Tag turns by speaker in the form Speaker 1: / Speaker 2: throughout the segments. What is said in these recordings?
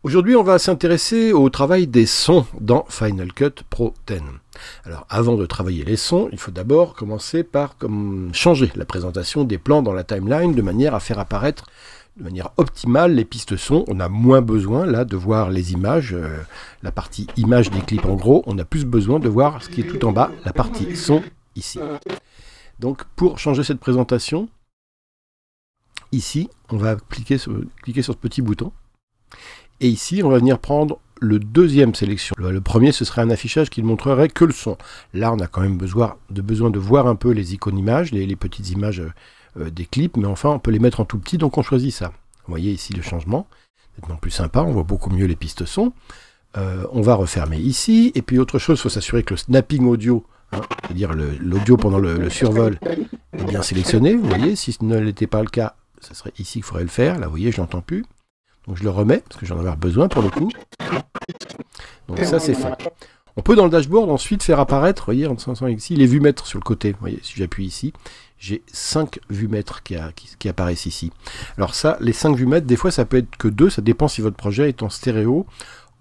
Speaker 1: Aujourd'hui, on va s'intéresser au travail des sons dans Final Cut Pro X. Alors, avant de travailler les sons, il faut d'abord commencer par changer la présentation des plans dans la timeline de manière à faire apparaître de manière optimale les pistes son. On a moins besoin là de voir les images, la partie image des clips en gros. On a plus besoin de voir ce qui est tout en bas, la partie son ici. Donc, pour changer cette présentation, ici, on va cliquer sur ce petit bouton. Et ici, on va venir prendre le deuxième sélection. Le premier, ce serait un affichage qui ne montrerait que le son. Là, on a quand même besoin de voir un peu les icônes images, les petites images des clips, mais enfin, on peut les mettre en tout petit, donc on choisit ça. Vous voyez ici le changement, c'est maintenant plus sympa, on voit beaucoup mieux les pistes son. On va refermer ici, et puis autre chose, il faut s'assurer que le snapping audio, c'est-à-dire l'audio pendant le survol, est bien sélectionné. Vous voyez, si ce n'était pas le cas, ce serait ici qu'il faudrait le faire. Là, vous voyez, je l'entends plus. Donc je le remets, parce que j'en ai besoin pour le coup. Donc ça, c'est fait. On peut dans le dashboard ensuite faire apparaître, vous voyez, en sensant ici, les vumètres sur le côté. Vous voyez, si j'appuie ici, j'ai 5 vumètres qui apparaissent ici. Alors ça, les 5 vumètres, des fois ça peut être que 2, ça dépend si votre projet est en stéréo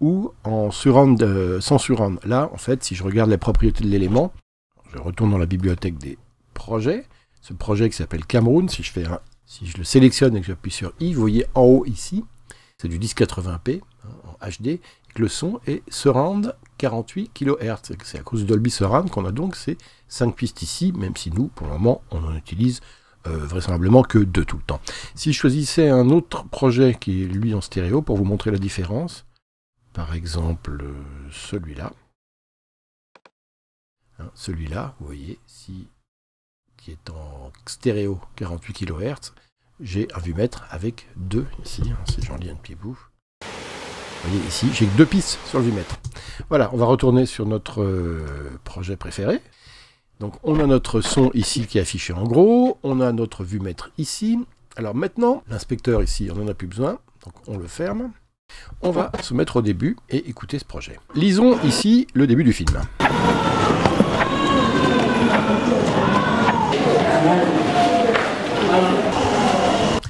Speaker 1: ou en surround, sans surround. Là, en fait, si je regarde les propriétés de l'élément, je retourne dans la bibliothèque des projets, ce projet qui s'appelle Cameroun, si je le sélectionne et que j'appuie sur I, vous voyez en haut ici, c'est du 1080p en HD, et que le son est surround 48 kHz. C'est à cause de Dolby Surround qu'on a donc ces 5 pistes ici, même si nous, pour le moment, on en utilise vraisemblablement que 2 tout le temps. Si je choisissais un autre projet qui est lui en stéréo, pour vous montrer la différence, par exemple celui-là, celui-là, vous voyez, qui est en stéréo 48 kHz, j'ai un vumètre avec 2 ici, si j'en lis un petit bout. Vous voyez ici, j'ai que 2 pistes sur le vumètre. Voilà, on va retourner sur notre projet préféré. Donc on a notre son ici qui est affiché en gros, on a notre vumètre ici. Alors maintenant, l'inspecteur ici, on n'en a plus besoin, donc on le ferme. On va se mettre au début et écouter ce projet. Lisons ici le début du film.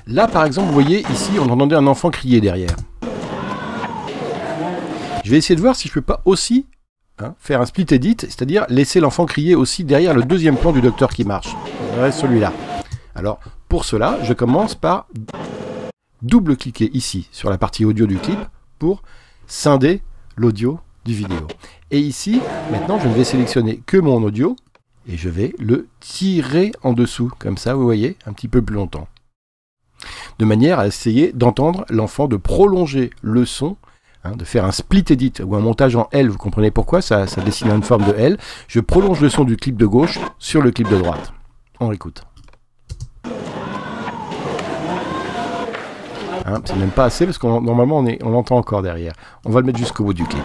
Speaker 1: Là, par exemple, vous voyez, ici, on entendait un enfant crier derrière. Je vais essayer de voir si je ne peux pas aussi faire un split edit, c'est-à-dire laisser l'enfant crier aussi derrière le deuxième plan du docteur qui marche. Celui-là. Alors, pour cela, je commence par double-cliquer ici, sur la partie audio du clip, pour scinder l'audio du vidéo. Et ici, maintenant, je ne vais sélectionner que mon audio, et je vais le tirer en dessous, comme ça, vous voyez, un petit peu plus longtemps. De manière à essayer d'entendre l'enfant, de prolonger le son, de faire un split edit ou un montage en L, vous comprenez pourquoi, ça dessine une forme de L. Je prolonge le son du clip de gauche sur le clip de droite. On réécoute. C'est même pas assez parce que normalement on l'entend encore derrière. On va le mettre jusqu'au bout du clip.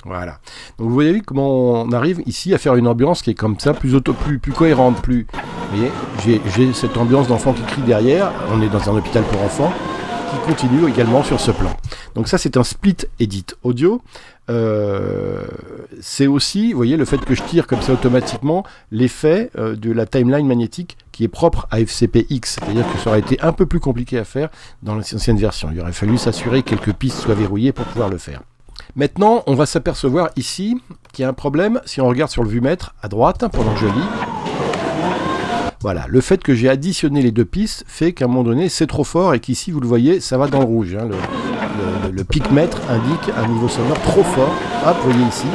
Speaker 1: Voilà. Donc vous voyez comment on arrive ici à faire une ambiance qui est comme ça, plus cohérente, plus... Vous voyez, j'ai cette ambiance d'enfant qui crie derrière, on est dans un hôpital pour enfants, qui continue également sur ce plan. Donc ça c'est un split edit audio. C'est aussi, vous voyez, le fait que je tire comme ça automatiquement, l'effet de la timeline magnétique qui est propre à FCPX. C'est-à-dire que ça aurait été un peu plus compliqué à faire dans l'ancienne version. Il aurait fallu s'assurer que quelques pistes soient verrouillées pour pouvoir le faire. Maintenant, on va s'apercevoir ici qu'il y a un problème si on regarde sur le vumètre à droite, pendant que je lis. Voilà, le fait que j'ai additionné les 2 pistes fait qu'à un moment donné, c'est trop fort et qu'ici, vous le voyez, ça va dans le rouge. Le pic-mètre indique un niveau sonore trop fort. Hop, vous voyez ici.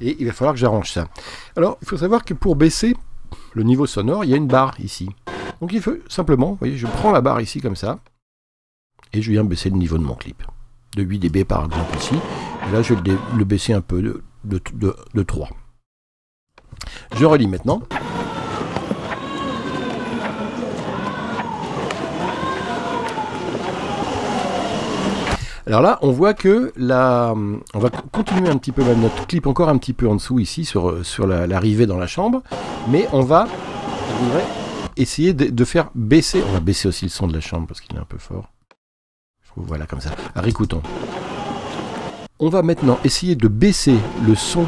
Speaker 1: Et il va falloir que j'arrange ça. Alors, il faut savoir que pour baisser le niveau sonore, il y a une barre ici. Donc il faut simplement, vous voyez, je prends la barre ici comme ça et je viens baisser le niveau de mon clip. De 8 dB par exemple ici, et là je vais le baisser un peu de 3. Je relis maintenant. Alors là, on voit que on va continuer un petit peu notre clip encore un petit peu en dessous ici sur l'arrivée dans la chambre, mais on va essayer de faire baisser. On va baisser aussi le son de la chambre parce qu'il est un peu fort. Voilà, comme ça. Alors, écoutons. On va maintenant essayer de baisser le son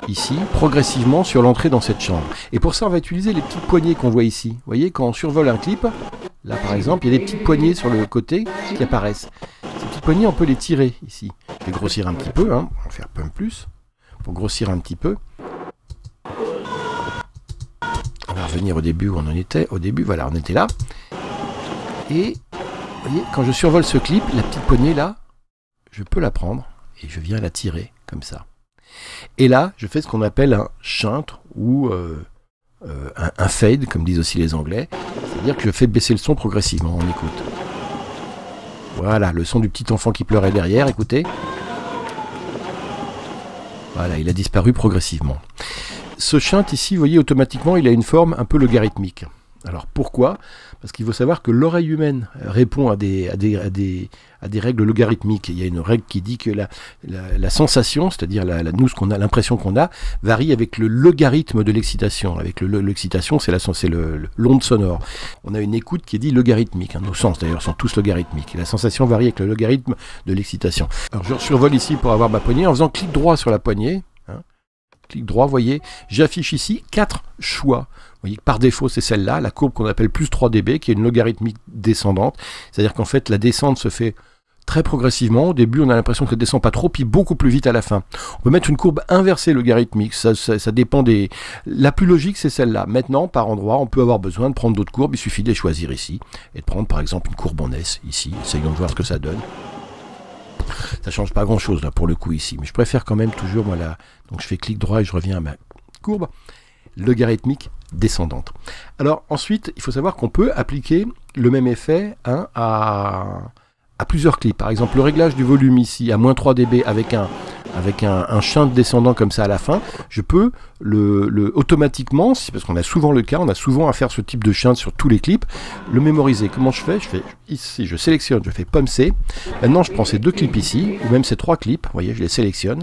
Speaker 1: ici, progressivement sur l'entrée dans cette chambre. Et pour ça, on va utiliser les petites poignées qu'on voit ici. Vous voyez, quand on survole un clip, Là par exemple, il y a des petites poignées sur le côté qui apparaissent. Ces petites poignées, on peut les tirer ici. Je vais grossir un petit peu, hein. On va faire un peu plus, pour grossir un petit peu. On va revenir au début où on en était. Au début, voilà, on était là. Et vous voyez, quand je survole ce clip, la petite poignée là, je peux la prendre et je viens la tirer comme ça. Et là, je fais ce qu'on appelle un shunt ou un fade, comme disent aussi les Anglais. C'est-à-dire que je fais baisser le son progressivement. On écoute. Voilà, le son du petit enfant qui pleurait derrière, écoutez. Voilà, il a disparu progressivement. Ce shunt ici, vous voyez, automatiquement, il a une forme un peu logarithmique. Alors pourquoi? Parce qu'il faut savoir que l'oreille humaine répond à des règles logarithmiques. Il y a une règle qui dit que la sensation, c'est-à-dire nous, ce qu'on a, l'impression qu'on a, varie avec le logarithme de l'excitation. Avec l'excitation, c'est l'onde sonore. On a une écoute qui est dit logarithmique. Hein. Nos sens d'ailleurs sont tous logarithmiques. Et la sensation varie avec le logarithme de l'excitation. Alors je survole ici pour avoir ma poignée en faisant clic droit sur la poignée. Hein. Clic droit, vous voyez, j'affiche ici 4 choix. Vous voyez que par défaut, c'est celle-là, la courbe qu'on appelle plus 3 dB, qui est une logarithmique descendante. C'est-à-dire qu'en fait, la descente se fait très progressivement. Au début, on a l'impression qu'elle ne descend pas trop, puis beaucoup plus vite à la fin. On peut mettre une courbe inversée logarithmique. Ça dépend des... La plus logique, c'est celle-là. Maintenant, par endroit, on peut avoir besoin de prendre d'autres courbes. Il suffit de les choisir ici et de prendre, par exemple, une courbe en S, ici. Essayons de voir ce que ça donne. Ça change pas grand-chose, là, pour le coup, ici. Mais je préfère quand même toujours, voilà. Donc, je fais clic droit et je reviens à ma courbe logarithmique descendante. Alors ensuite, il faut savoir qu'on peut appliquer le même effet hein, à plusieurs clips. Par exemple, le réglage du volume ici à moins 3 dB avec un shunt descendant comme ça à la fin, je peux automatiquement, parce qu'on a souvent le cas, on a souvent à faire ce type de shunt sur tous les clips, le mémoriser. Comment je fais? Je fais ici, je sélectionne, je fais pomme C. Maintenant, je prends ces 2 clips ici, ou même ces 3 clips, vous voyez, je les sélectionne,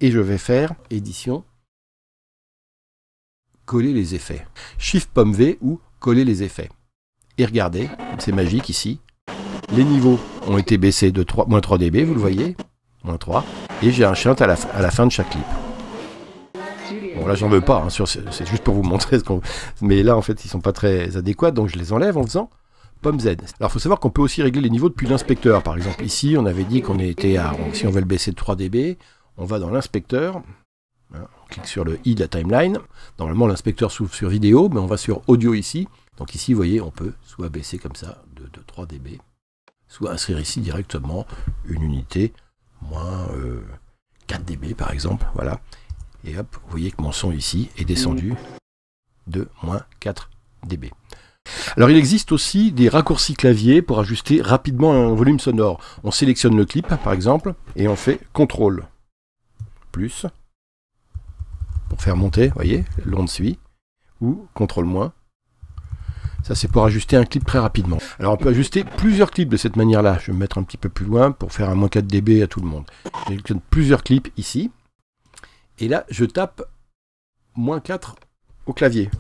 Speaker 1: et je vais faire édition, coller les effets. Shift pomme V ou coller les effets. Et regardez, c'est magique ici. Les niveaux ont été baissés de moins 3 dB, vous le voyez, moins 3. Et j'ai un shunt à la fin de chaque clip. Bon là j'en veux pas, hein, c'est juste pour vous montrer ce qu'on... Mais là en fait ils sont pas très adéquats, donc je les enlève en faisant pomme Z. Alors il faut savoir qu'on peut aussi régler les niveaux depuis l'inspecteur. Par exemple ici on avait dit qu'on était à... Si on veut le baisser de 3 dB, on va dans l'inspecteur. On clique sur le i de la timeline. Normalement, l'inspecteur s'ouvre sur vidéo, mais on va sur audio ici. Donc ici, vous voyez, on peut soit baisser comme ça de 3 dB, soit inscrire ici directement une unité, moins 4 dB par exemple. Voilà. Et hop, vous voyez que mon son ici est descendu de moins 4 dB. Alors il existe aussi des raccourcis clavier pour ajuster rapidement un volume sonore. On sélectionne le clip, par exemple, et on fait CTRL plus. Pour faire monter, vous voyez, l'onde suit, ou CTRL-. Ça, c'est pour ajuster un clip très rapidement. Alors, on peut ajuster plusieurs clips de cette manière-là. Je vais me mettre un petit peu plus loin pour faire un moins 4 dB à tout le monde. J'ai plusieurs clips ici. Et là, je tape moins 4 au clavier.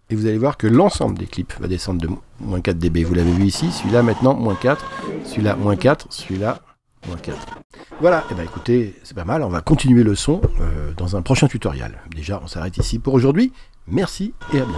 Speaker 1: Et vous allez voir que l'ensemble des clips va descendre de moins 4 dB. Vous l'avez vu ici, celui-là maintenant, moins 4, celui-là, moins 4, celui-là, moins 4. Voilà, et bien écoutez, c'est pas mal, on va continuer le son dans un prochain tutoriel. Déjà, on s'arrête ici pour aujourd'hui. Merci et à bientôt.